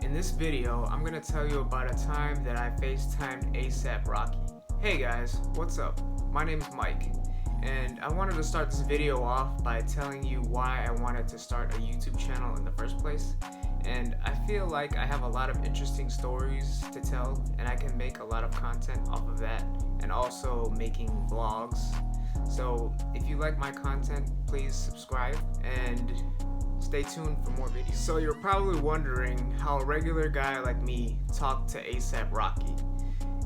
In this video, I'm gonna tell you about a time that I Facetimed ASAP Rocky. Hey guys, what's up? My name's Mike, and I wanted to start this video off by telling you why I wanted to start a YouTube channel in the first place. And I feel like I have a lot of interesting stories to tell, and I can make a lot of content off of that, and also making vlogs. So if you like my content, please subscribe and stay tuned for more videos. So you're probably wondering how a regular guy like me talked to ASAP Rocky.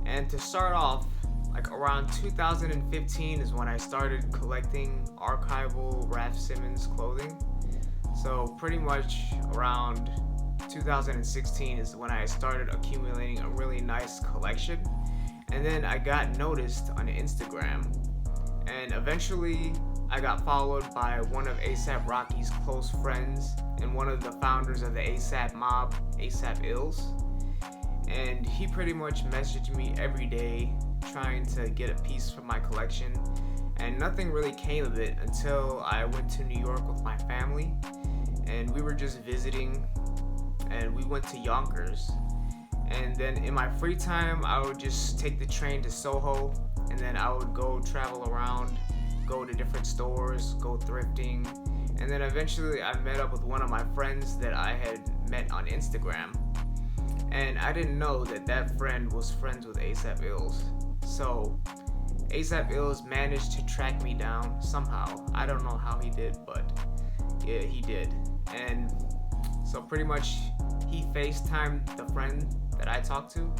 And to start off, like around 2015 is when I started collecting archival Raf Simons clothing. So pretty much around 2016 is when I started accumulating a really nice collection. And then I got noticed on Instagram. And eventually I got followed by one of ASAP Rocky's close friends and one of the founders of the ASAP mob, ASAP Ills. And he pretty much messaged me every day trying to get a piece from my collection. And nothing really came of it until I went to New York with my family. And we were just visiting and we went to Yonkers. And then in my free time, I would just take the train to Soho. And then I would go travel around, go to different stores, go thrifting. And then eventually I met up with one of my friends that I had met on Instagram. And I didn't know that that friend was friends with ASAP Ills. So ASAP Ills managed to track me down somehow. I don't know how he did, but yeah, he did. And so pretty much he FaceTimed the friend that I talked to,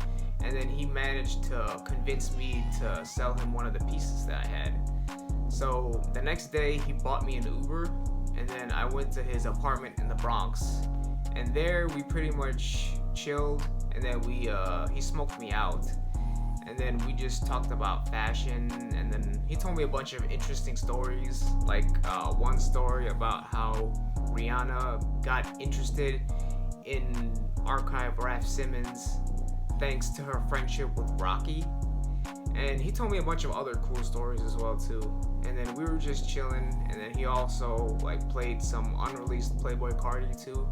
and then he managed to convince me to sell him one of the pieces that I had. So the next day he bought me an Uber, and then I went to his apartment in the Bronx, and there we pretty much chilled, and then he smoked me out, and then we just talked about fashion, and then he told me a bunch of interesting stories, like one story about how Rihanna got interested in archive Raf Simons thanks to her friendship with Rocky. And he told me a bunch of other cool stories as well too. And then we were just chilling, and then he also like played some unreleased Playboy Cardi too.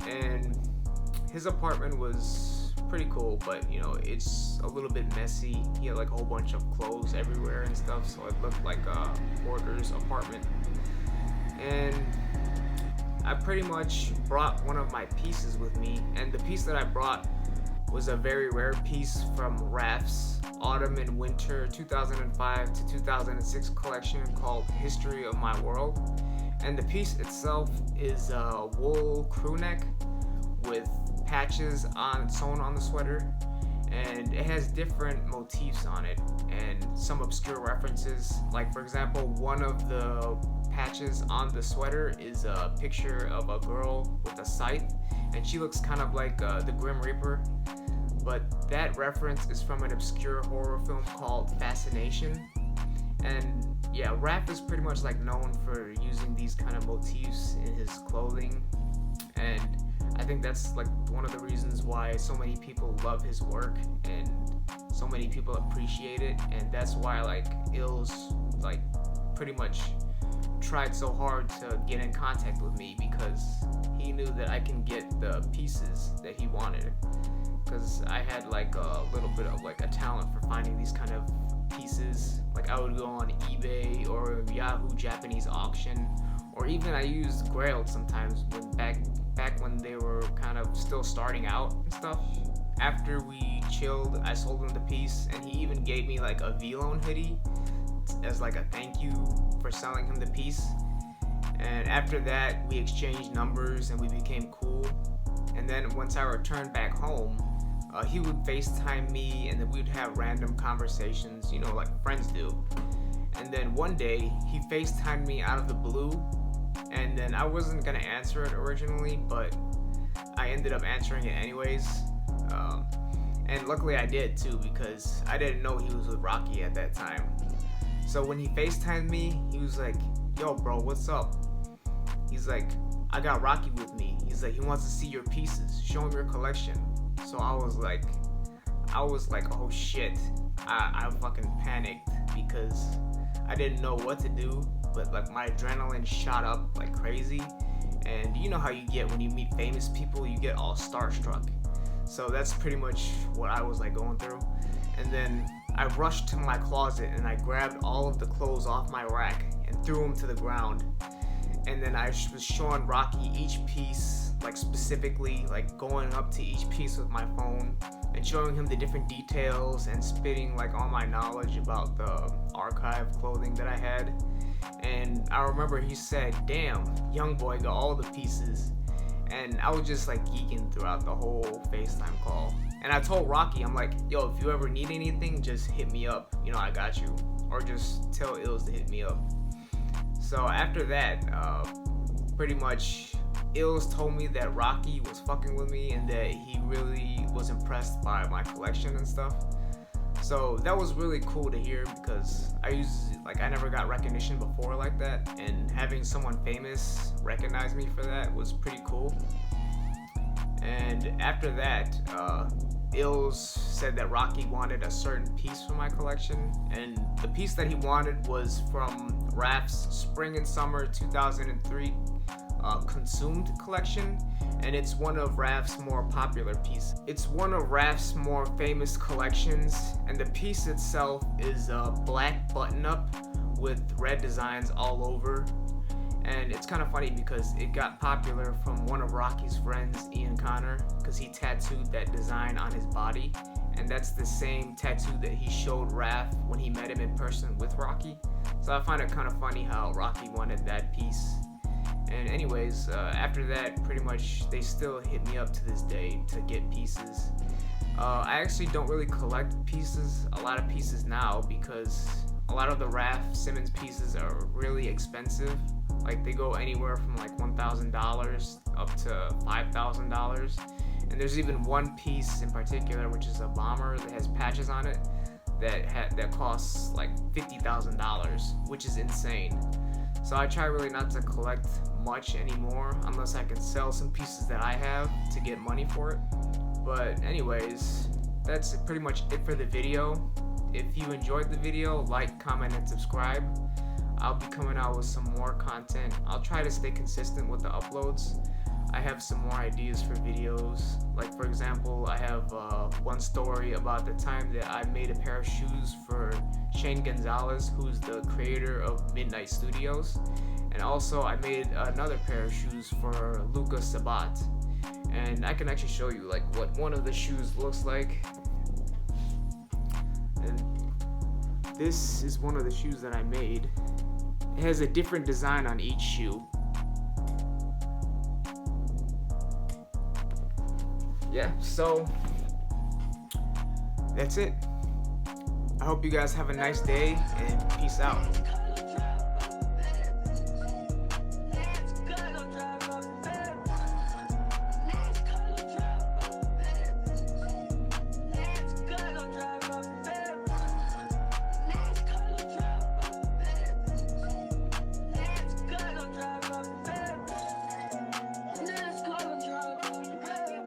And his apartment was pretty cool, but you know, it's a little bit messy. He had like a whole bunch of clothes everywhere and stuff, so it looked like a hoarder's apartment. And I pretty much brought one of my pieces with me, and the piece that I brought was a very rare piece from Raf's Autumn and Winter 2005 to 2006 collection called History of My World. And the piece itself is a wool crew neck with patches sewn on the sweater, and it has different motifs on it and some obscure references. Like for example, one of the patches on the sweater is a picture of a girl with a scythe, and she looks kind of like the Grim Reaper, but that reference is from an obscure horror film called Fascination. And yeah, Raf is pretty much like known for using these kind of motifs in his clothing, and I think that's like one of the reasons why so many people love his work and so many people appreciate it. And that's why like Ills like pretty much tried so hard to get in contact with me, because he knew that I can get the pieces that he wanted, because I had like a little bit of like a talent for finding these kind of pieces. Like I would go on eBay or Yahoo Japanese auction, or even I used Grailed sometimes when back when they were kind of still starting out and stuff. After we chilled, I sold him the piece, and he even gave me like a V-Lone hoodie as like a thank you for selling him the piece. And after that, we exchanged numbers and we became cool. And then once I returned back home, he would FaceTime me, and then we'd have random conversations, you know, like friends do. And then one day, he FaceTimed me out of the blue, and then I wasn't gonna answer it originally, but I ended up answering it anyways. And luckily I did too, because I didn't know he was with Rocky at that time. So when he FaceTimed me, he was like, "Yo bro, what's up?" He's like, "I got Rocky with me." He's like, "He wants to see your pieces. Show him your collection." So I was like, I was like, oh shit, I fucking panicked because I didn't know what to do, but like my adrenaline shot up like crazy. And you know how you get when you meet famous people, you get all starstruck. So that's pretty much what I was like going through. And then I rushed to my closet and I grabbed all of the clothes off my rack and threw them to the ground. And then I was showing Rocky each piece, like specifically, like going up to each piece with my phone and showing him the different details and spitting like all my knowledge about the archive clothing that I had. And I remember he said, "Damn, young boy got all the pieces." And I was just like geeking throughout the whole FaceTime call. And I told Rocky, I'm like, yo, if you ever need anything, just hit me up. You know, I got you. Or just tell Ills to hit me up. So after that, pretty much Ills told me that Rocky was fucking with me and that he really was impressed by my collection and stuff. So that was really cool to hear because I never got recognition before like that, and having someone famous recognize me for that was pretty cool. And after that, Ills said that Rocky wanted a certain piece from my collection, and the piece that he wanted was from Raph's Spring and Summer 2003 Consumed collection, and it's one of Raph's more popular pieces. It's one of Raph's more famous collections, and the piece itself is a black button-up with red designs all over. And it's kind of funny because it got popular from one of Rocky's friends, Ian Connor, because he tattooed that design on his body, and that's the same tattoo that he showed Raph when he met him in person with Rocky. So I find it kind of funny how Rocky wanted that piece. And anyways, after that, pretty much they still hit me up to this day to get pieces. I actually don't really collect a lot of pieces now, because a lot of the Raph Simmons pieces are really expensive. Like they go anywhere from like $1,000 up to $5,000. And there's even one piece in particular, which is a bomber that has patches on it, that costs like $50,000, which is insane. So I try really not to collect much anymore unless I can sell some pieces that I have to get money for it. But anyways, that's pretty much it for the video. If you enjoyed the video, like, comment, and subscribe. I'll be coming out with some more content. I'll try to stay consistent with the uploads. I have some more ideas for videos. Like for example, I have one story about the time that I made a pair of shoes for Shane Gonzalez, who's the creator of Midnight Studios. And also I made another pair of shoes for Luca Sabat. And I can actually show you like what one of the shoes looks like. And this is one of the shoes that I made. It has a different design on each shoe. Yeah, so that's it. I hope you guys have a nice day, and peace out.